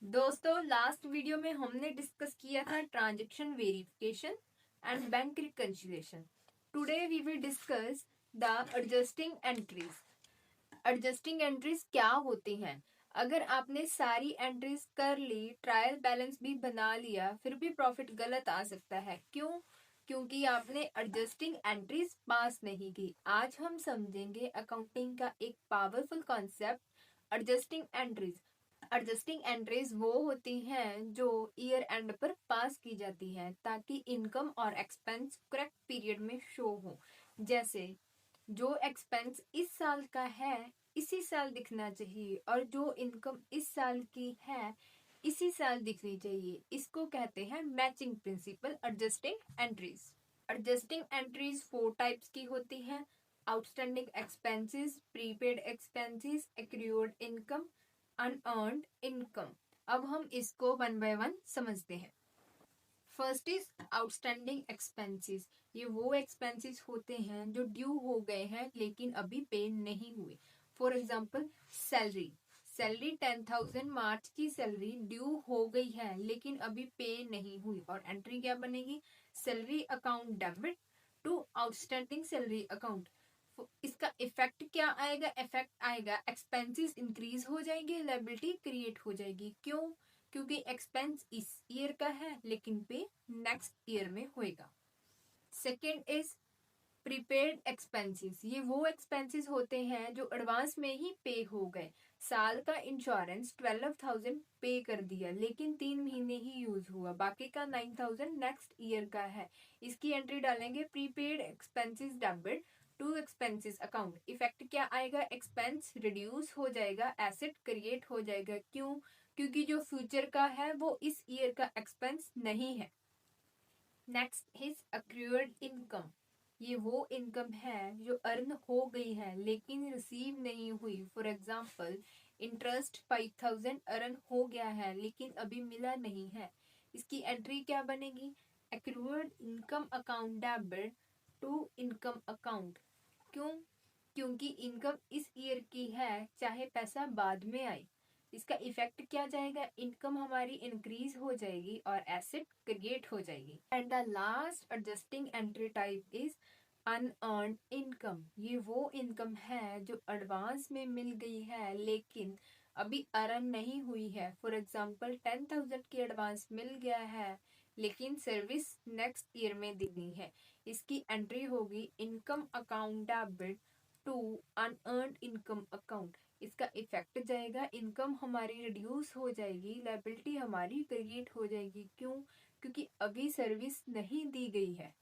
दोस्तों, last video में हमने डिस्कस किया था transaction verification and bank reconciliation. Today we will discuss the adjusting entries. Adjusting entries क्या होती हैं? अगर आपने सारी एंट्रीज कर ली, ट्रायल बैलेंस भी बना लिया, फिर भी प्रॉफिट गलत आ सकता है। क्यों? क्योंकि आपने एडजस्टिंग एंट्रीज पास नहीं की। आज हम समझेंगे अकाउंटिंग का एक powerful concept, adjusting entries. Adjusting entries वो होती हैं जो ईयर एंड पर पास की जाती हैं ताकि इनकम और एक्सपेंस करेक्ट पीरियड में शो हो। जैसे जो एक्सपेंस इस साल का है इसी साल दिखना चाहिए और जो इनकम इस साल की है इसी साल दिखनी चाहिए। इसको कहते हैं matching principal adjusting entries. Adjusting entries 4 types की होती हैं: outstanding expenses, prepaid expenses, accrued income, unearned income. अब हम इसको वन बाय वन समझते हैं। First is outstanding expenses. ये वो एक्सपेंसेस होते हैं जो ड्यू हो गए हैं लेकिन अभी पे नहीं हुए। For example salary. सैलरी 10,000 मार्च की सैलरी ड्यू हो गई है लेकिन अभी पे नहीं हुई और एंट्री क्या बनेगी? Salary account debit to outstanding salary account. इसका इफेक्ट क्या आएगा? इफेक्ट आएगा एक्सपेंसेस इंक्रीज हो जाएंगे, लायबिलिटी क्रिएट हो जाएगी। क्यों? क्योंकि एक्सपेंस इस ईयर का है लेकिन पे नेक्स्ट ईयर में होएगा। Second is prepaid expenses. ये वो एक्सपेंसेस होते हैं जो एडवांस में ही पे हो गए। साल का इंश्योरेंस 12,000 पे कर दिया लेकिन 3 महीने ही यूज हुआ, बाकी का 9,000 नेक्स्ट ईयर का है। इसकी एंट्री डालेंगे prepaid expenses debit to expenses account. Effect क्या आएगा? एक्सपेंस रिड्यूस हो जाएगा, एसेट क्रिएट हो जाएगा। क्यों? क्योंकि जो फ्यूचर का है वो इस ईयर का एक्सपेंस नहीं है। Next is accrued income. ये वो इनकम है जो अर्न हो गई है लेकिन रिसीव नहीं हुई। फॉर एग्जाम्पल इंटरेस्ट 5,000 अर्न हो गया है लेकिन अभी मिला नहीं है। इसकी एंट्री क्या बनेगी? Accrued income account debit to income account. क्यों? क्योंकि इनकम इस ईयर की है चाहे पैसा बाद में आए। इसका इफेक्ट क्या जाएगा? इनकम हमारी इंक्रीज हो जाएगी और एसेट क्रिएट हो जाएगी। And the last adjusting entry type is unearned income. ये वो इनकम है जो एडवांस में मिल गई है लेकिन अभी अर्न नहीं हुई है। फॉर एग्जाम्पल 10,000 की एडवांस मिल गया है लेकिन सर्विस नेक्स्ट ईयर में देनी है। इसकी एंट्री होगी income account debit to unearned income account. इसका इफेक्ट जाएगा इनकम हमारी रिड्यूस हो जाएगी, लायबिलिटी हमारी क्रिएट हो जाएगी। क्यों? क्योंकि अभी सर्विस नहीं दी गई है।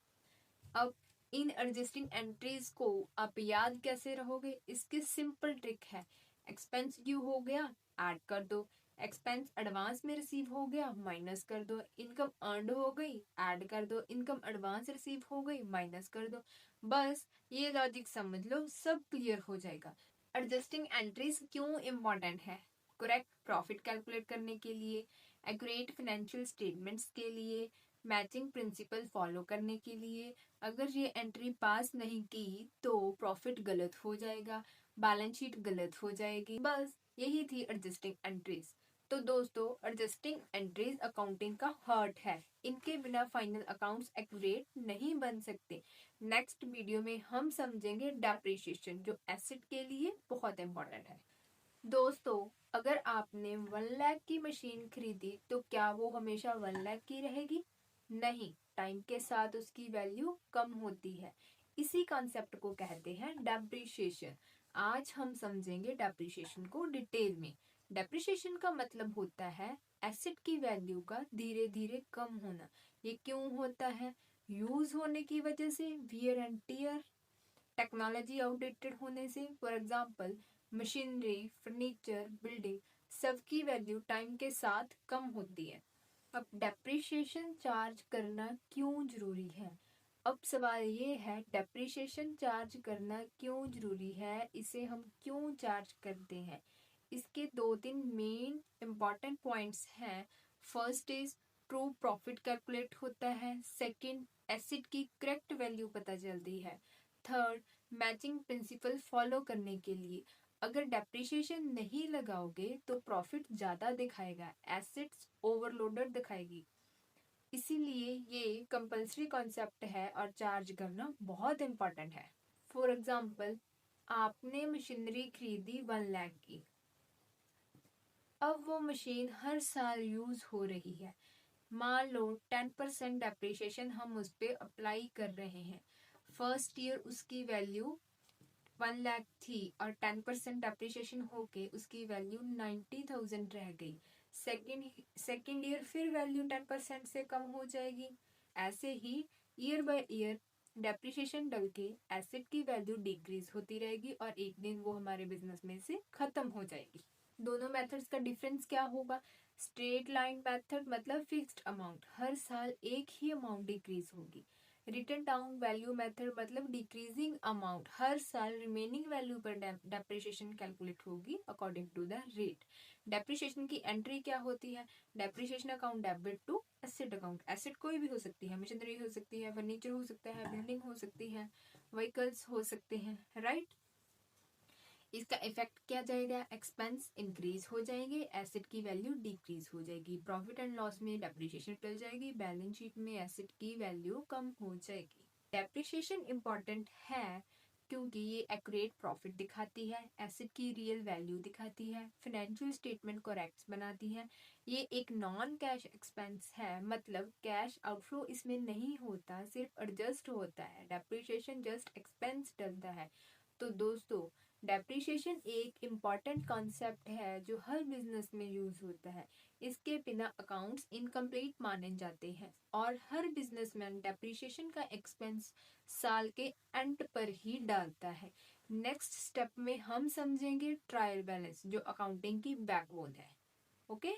अब इन एडजस्टिंग एंट्रीज को आप याद कैसे रहोगे? इसकी सिंपल ट्रिक है। एक्सपेंस ड्यू हो गया, ऐड कर दो। एक्सपेंस एडवांस में रिसीव हो गया, माइनस कर दो। इनकम अर्नड हो गई, ऐड कर दो। इनकम एडवांस रिसीव हो गई, माइनस कर दो। बस ये लॉजिक समझ लो, सब क्लियर हो जाएगा। एडजस्टिंग एंट्रीज क्यों इम्पोर्टेंट है? करेक्ट प्रॉफिट कैलकुलेट करने के लिए, एक्यूरेट फाइनेंशियल स्टेटमेंट्स के लिए, मैचिंग प्रिंसिपल फॉलो करने के लिए। अगर ये एंट्री पास नहीं की तो प्रॉफिट गलत हो जाएगा, बैलेंस शीट गलत हो जाएगी। बस यही थी एडजस्टिंग एंट्रीज। तो दोस्तों, एडजस्टिंग एंट्रीज अकाउंटिंग का हार्ट है। इनके बिना फाइनल अकाउंट्स एक्यूरेट नहीं बन सकते। नेक्स्ट वीडियो में हम समझेंगे डेप्रिसिएशन, जो एसेट के लिए बहुत इंपॉर्टेंट है। दोस्तों, अगर आपने 1 लाख की मशीन खरीदी तो क्या वो हमेशा 1 लाख की रहेगी? नहीं, टाइम के साथ उसकी वैल्यू कम होती है। इसी कॉन्सेप्ट को कहते हैं डेप्रिसिएशन। आज हम समझेंगे डेप्रिसिएशन को डिटेल में। डेप्रिसिएशन का मतलब होता है एसेट की वैल्यू का धीरे धीरे कम होना। ये क्यों होता है? यूज होने की वजह से, wear and tear, technology outdated होने से। For example machinery, furniture, building, सबकी वैल्यू टाइम के साथ कम होती है। अब डेप्रिसिएशन चार्ज करना क्यों जरूरी है? अब सवाल ये है, डेप्रिसिएशन चार्ज करना क्यों जरूरी है? इसे हम क्यों चार्ज करते हैं? इसके 2-3 मेन इंपॉर्टेंट पॉइंट्स हैं। First is true profit calculate होता है। सेकंड, एसेट की करेक्ट वैल्यू पता चलती है। थर्ड, मैचिंग प्रिंसिपल फॉलो करने के लिए। अगर डेप्रिसिएशन नहीं लगाओगे तो प्रॉफिट ज़्यादा दिखाएगा, एसेट्स ओवरलोडेड दिखाएगी। इसीलिए ये कंपल्सरी कॉन्सेप्ट है और चार्ज करना बहुत इम्पोर्टेंट है। फॉर एग्जाम्पल, आपने मशीनरी खरीदी 1 लाख की, अब वो मशीन हर साल यूज हो रही है। मान लो 10% डेप्रिसिएशन हम उस पर अप्लाई कर रहे हैं। फर्स्ट ईयर उसकी वैल्यू 1 लाख थी और 10% डेप्रिसिएशन होके उसकी वैल्यू 90,000 रह गई। सेकेंड ईयर फिर वैल्यू 10% से कम हो जाएगी। ऐसे ही ईयर बाय ईयर डेप्रिसिएशन डल के एसेट की वैल्यू डिक्रीज होती रहेगी और एक दिन वो हमारे बिजनेस में से खत्म हो जाएगी। दोनों मेथड्स का डिफरेंस क्या होगा? स्ट्रेट लाइन मेथड मतलब फिक्स्ड अमाउंट, हर साल एक ही अमाउंट डिक्रीज होगी। रिटन डाउन वैल्यू मेथड मतलब डिक्रीजिंग अमाउंट, हर साल रिमेनिंग वैल्यू पर डेप्रिसिएशन कैलकुलेट होगी according to the rate. Depreciation की एंट्री क्या होती है? Depreciation account debit to asset account. Asset कोई भी हो सकती है, मशीनरी हो सकती है, फर्नीचर हो सकता है, बिल्डिंग हो सकती है, व्हीकल्स हो सकते हैं, राइट। इसका इफेक्ट क्या जाएगा? एक्सपेंस इंक्रीज हो जाएंगे, एसेट की वैल्यू डिक्रीज हो जाएगी, प्रॉफिट एंड लॉस में डेप्रिसिएशन टल जाएगी, बैलेंस शीट में एसेट की वैल्यू कम हो जाएगी। डेप्रिसिएशन इंपॉर्टेंट है क्योंकि ये एक्यूरेट प्रॉफिट दिखाती है, एसेट की रियल वैल्यू दिखाती है, फाइनेंशियल स्टेटमेंट करेक्ट बनाती है। ये एक नॉन कैश एक्सपेंस है, मतलब कैश आउटफ्लो इसमें नहीं होता, सिर्फ एडजस्ट होता है। डेप्रिसिएशन जस्ट एक्सपेंस डलता है। तो दोस्तों, डेप्रिसिएशन एक इम्पॉर्टेंट कॉन्सेप्ट है जो हर बिजनेस में यूज होता है। इसके बिना अकाउंट्स इनकम्प्लीट माने जाते हैं और हर बिजनेसमैन डेप्रिसिएशन का एक्सपेंस साल के एंड पर ही डालता है। नेक्स्ट स्टेप में हम समझेंगे ट्रायल बैलेंस, जो अकाउंटिंग की बैकबोन है। ओके।